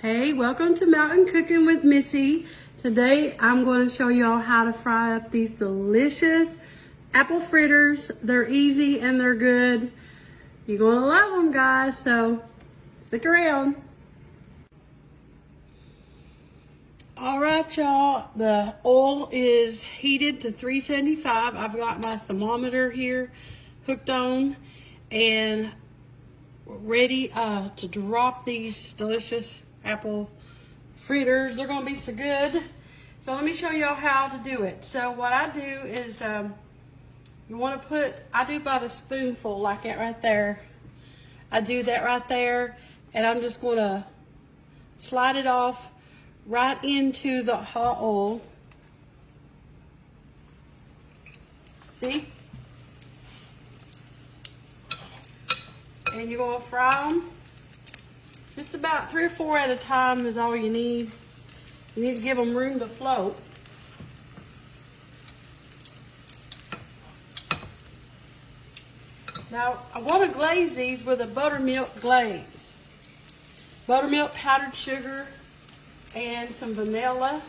Hey, welcome to Mountain Cooking with Missy. Today I'm going to show y'all how to fry up these delicious apple fritters. They're easy and they're good. You're going to love them, guys, so stick around. All right, y'all, the oil is heated to 375. I've got my thermometer here hooked on and ready to drop these delicious apple fritters. They're gonna be so good. So let me show y'all how to do it. So what I do is you want to put, I do by the spoonful like that right there. I do that right there, and I'm just gonna slide it off right into the hot oil. See? And you're gonna fry them. Just about 3 or 4 at a time is all you need. You need to give them room to float. Now, I want to glaze these with a buttermilk glaze. Buttermilk, powdered sugar, and some vanilla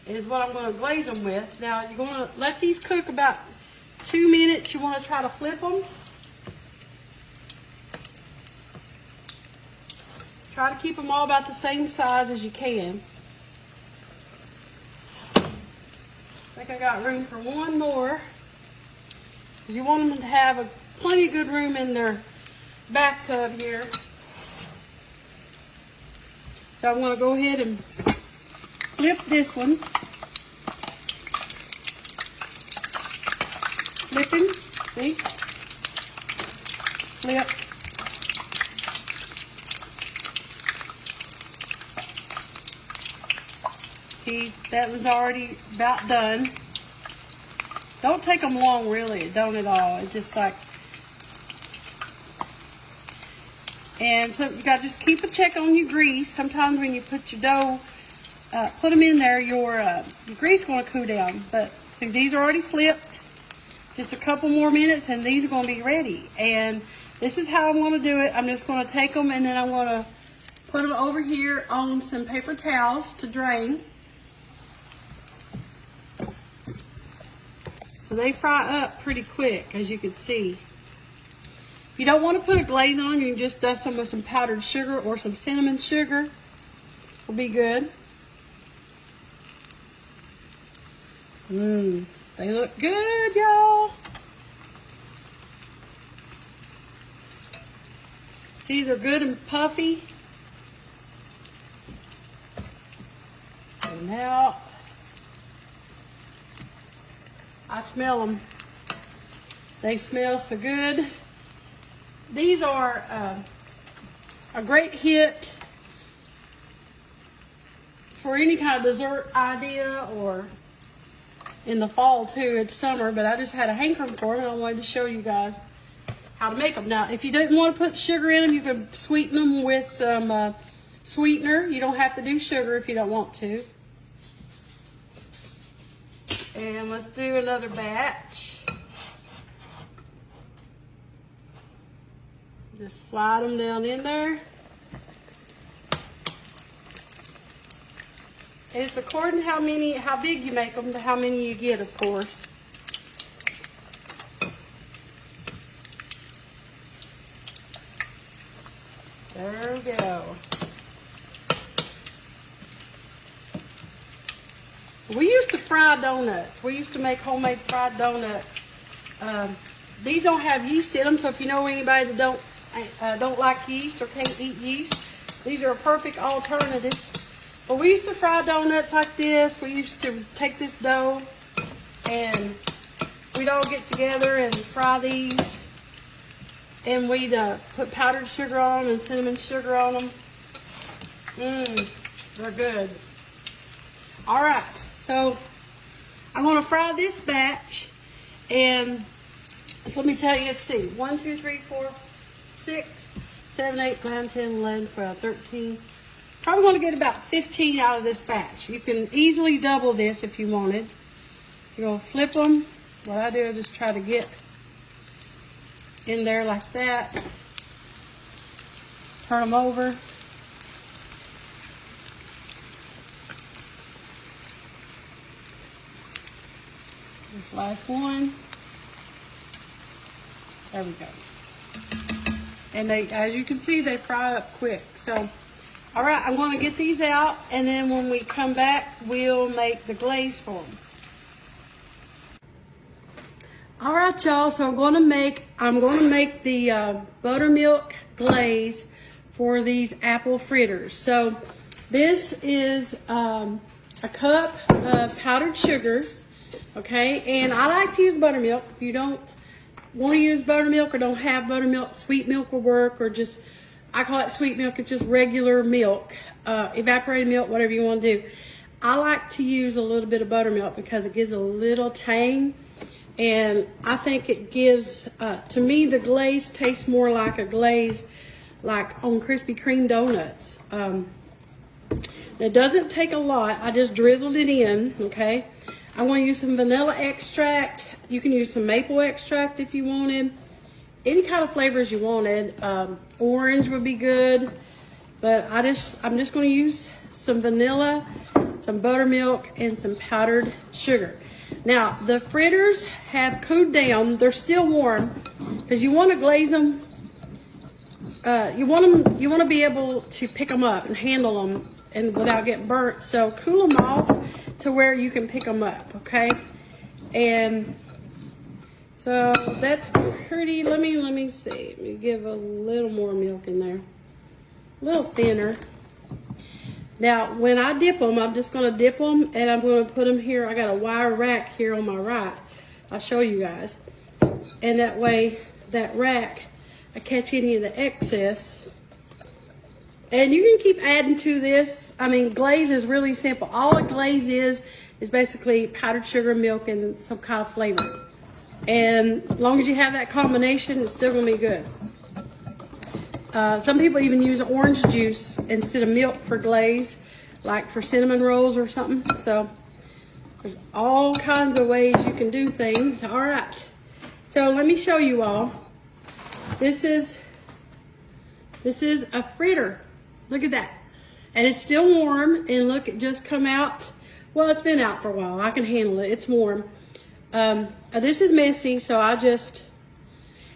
is what I'm going to glaze them with. Now, you're going to let these cook about 2 minutes. You want to try to flip them. Try to keep them all about the same size as you can. I think I got room for one more. You want them to have plenty of good room in their bathtub here. So I'm going to go ahead and flip this one. Flipping, see? Flip. See, that was already about done. Don't take them long, really. Don't at all. It's just like, and so you got to just keep a check on your grease. Sometimes when you put your dough, put them in there, your grease is going to cool down. But see, these are already flipped. Just a couple more minutes, and these are going to be ready. And this is how I'm going to do it. I'm just going to take them, and then I'm going to put them over here on some paper towels to drain. So they fry up pretty quick, as you can see. If you don't want to put a glaze on, you can just dust them with some powdered sugar or some cinnamon sugar. Will be good. They look good, y'all. See, they're good and puffy. And now I smell them. They smell so good. These are a great hit for any kind of dessert idea, or in the fall too. It's summer, but I just had a hankering for them and I wanted to show you guys how to make them. Now, if you didn't want to put sugar in them, you can sweeten them with some sweetener. You don't have to do sugar if you don't want to. And let's do another batch. Just slide them down in there. It's according to how big you make them to how many you get, of course. There we go. We used to fry donuts. We used to make homemade fried donuts. These don't have yeast in them, so if you know anybody that don't like yeast or can't eat yeast, these are a perfect alternative. But we used to fry donuts like this. We used to take this dough and we'd all get together and fry these. And we'd put powdered sugar on them and cinnamon sugar on them. They're good. All right. So I'm going to fry this batch, and let me tell you, let's see, 1, 2, 3, 4, 6, 7, 8, 9, 10, 11, 12, 13. Probably going to get about 15 out of this batch. You can easily double this if you wanted. You're going to flip them. What I do is just try to get in there like that. Turn them over. Last one. There we go. And they, as you can see, they fry up quick. So, all right, I'm going to get these out, and then when we come back, we'll make the glaze for them. All right, y'all. So I'm going to make the buttermilk glaze for these apple fritters. So this is a cup of powdered sugar. Okay, and I like to use buttermilk. If you don't want to use buttermilk or don't have buttermilk, sweet milk will work, or just, I call it sweet milk. It's just regular milk, evaporated milk, whatever you want to do. I like to use a little bit of buttermilk because it gives a little tang, and I think it gives, to me, the glaze tastes more like a glaze like on Krispy Kreme donuts. It doesn't take a lot. I just drizzled it in, okay? I'm going to use some vanilla extract. You can use some maple extract if you wanted. Any kind of flavors you wanted. Orange would be good. But I'm just going to use some vanilla, some buttermilk, and some powdered sugar. Now, the fritters have cooled down. They're still warm because you want to glaze them. You want to be able to pick them up and handle them and without getting burnt. So cool them off to where you can pick them up, okay? And so that's pretty. Let me see. Let me give a little more milk in there, a little thinner. Now, when I dip them, I'm just going to dip them, and I'm going to put them here. I got a wire rack here on my right. I'll show you guys. And that way, that rack, I catch any of the excess. And you can keep adding to this. I mean, glaze is really simple. All a glaze is basically powdered sugar, milk, and some kind of flavor. And as long as you have that combination, it's still going to be good. Some people even use orange juice instead of milk for glaze, like for cinnamon rolls or something. So there's all kinds of ways you can do things. All right. So let me show you all. This is a fritter. Look at that. And it's still warm. And look, it just come out. Well, it's been out for a while. I can handle it. It's warm. This is Missy, so I just...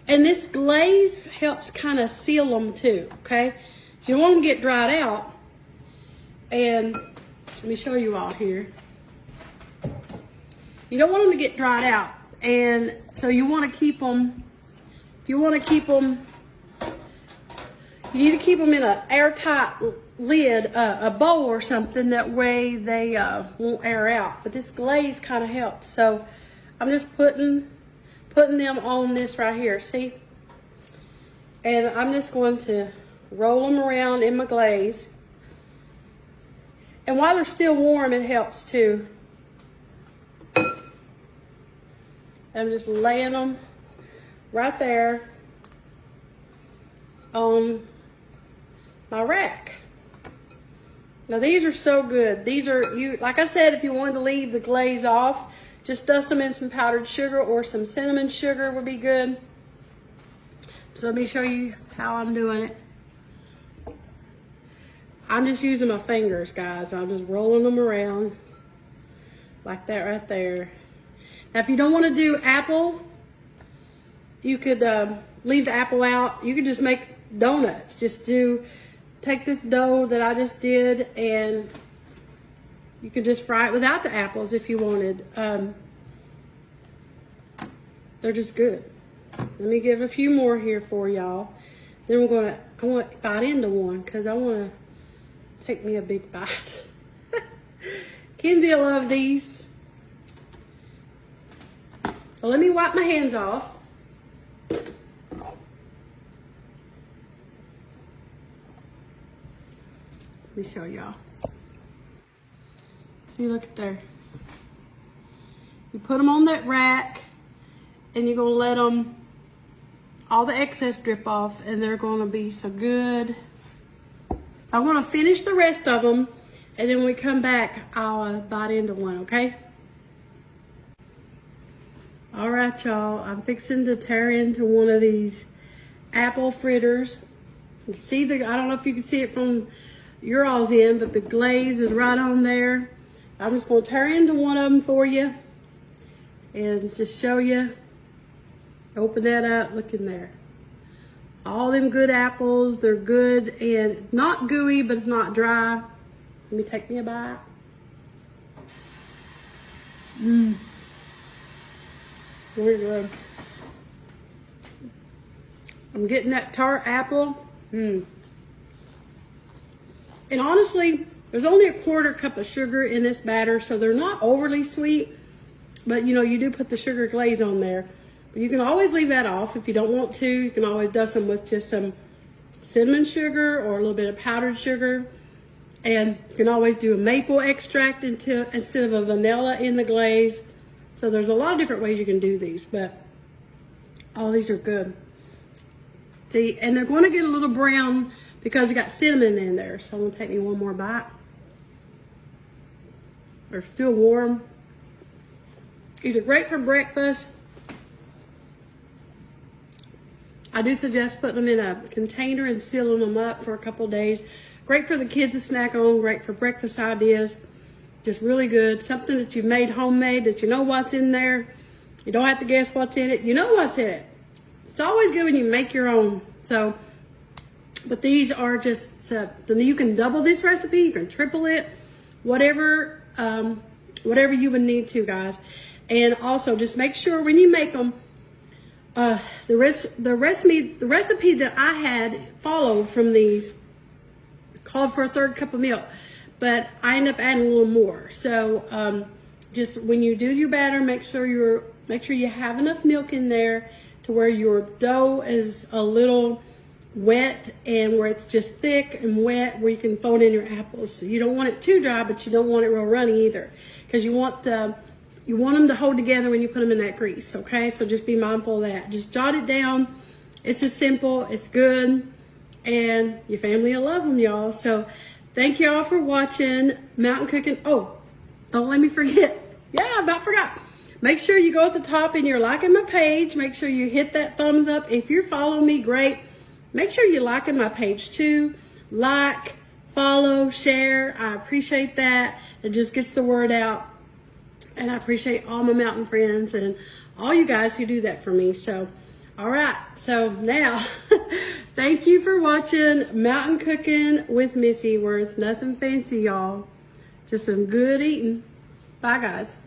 And this glaze helps kind of seal them too, okay? You don't want them to get dried out. And let me show you all here. You don't want them to get dried out. And so you want to keep them... You need to keep them in an airtight lid, a bowl or something. That way they won't air out. But this glaze kind of helps. So I'm just putting them on this right here, see? And I'm just going to roll them around in my glaze. And while they're still warm, it helps too. I'm just laying them right there on my rack. Now these are so good. These are, like I said, if you wanted to leave the glaze off, just dust them in some powdered sugar or some cinnamon sugar would be good. So let me show you how I'm doing it. I'm just using my fingers, guys. I'm just rolling them around like that right there. Now, if you don't want to do apple, you could leave the apple out. You could just make donuts. Take this dough that I just did, and you could just fry it without the apples if you wanted. They're just good. Let me give a few more here for y'all. Then I want to bite into one because I want to take me a big bite. Kenzie will love these. So let me wipe my hands off. Let me show y'all. See, look at there. You put them on that rack, and you're going to let them, all the excess drip off, and they're going to be so good. I'm going to finish the rest of them, and then when we come back, I'll bite into one, okay? All right, y'all. I'm fixing to tear into one of these apple fritters. You see I don't know if you can see it from your all's end, but the glaze is right on there. I'm just going to tear into one of them for you. and just show you. Open that up, look in there. All them good apples, they're good and not gooey, but it's not dry. Let me take me a bite. Very good. I'm getting that tart apple. And honestly, there's only a 1/4 cup of sugar in this batter, so they're not overly sweet. But you know, you do put the sugar glaze on there. But you can always leave that off if you don't want to. You can always dust them with just some cinnamon sugar or a little bit of powdered sugar. And you can always do a maple extract instead of a vanilla in the glaze. So there's a lot of different ways you can do these, but all these are good. See, and they're going to get a little brown because you got cinnamon in there. So I'm going to take me one more bite. They're still warm. These are great for breakfast. I do suggest putting them in a container and sealing them up for a couple of days. Great for the kids to snack on, great for breakfast ideas. Just really good. Something that you've made homemade, that you know what's in there. You don't have to guess what's in it. You know what's in it. It's always good when you make your own. So, but these are just, you can double this recipe, you can triple it, whatever you would need to, guys. And also just make sure when you make them, the recipe that I had followed from these called for a 1/3 cup of milk, but I end up adding a little more. So just when you do your batter, make sure you have enough milk in there to where your dough is a little wet and where it's just thick and wet, where you can fold in your apples. So you don't want it too dry, but you don't want it real runny either, because you want them to hold together when you put them in that grease. Okay, so just be mindful of that. Just jot it down. It's just simple. It's good, and your family will love them, y'all. So thank y'all for watching Mountain Cooking. Oh, don't let me forget. Yeah, I about forgot. Make sure you go at the top and you're liking my page. Make sure you hit that thumbs up. If you're following me, great. Make sure you're liking my page too. Like, follow, share. I appreciate that. It just gets the word out. And I appreciate all my mountain friends and all you guys who do that for me. So, all right. So now, thank you for watching Mountain Cooking with Missy, where it's nothing fancy, y'all. Just some good eating. Bye, guys.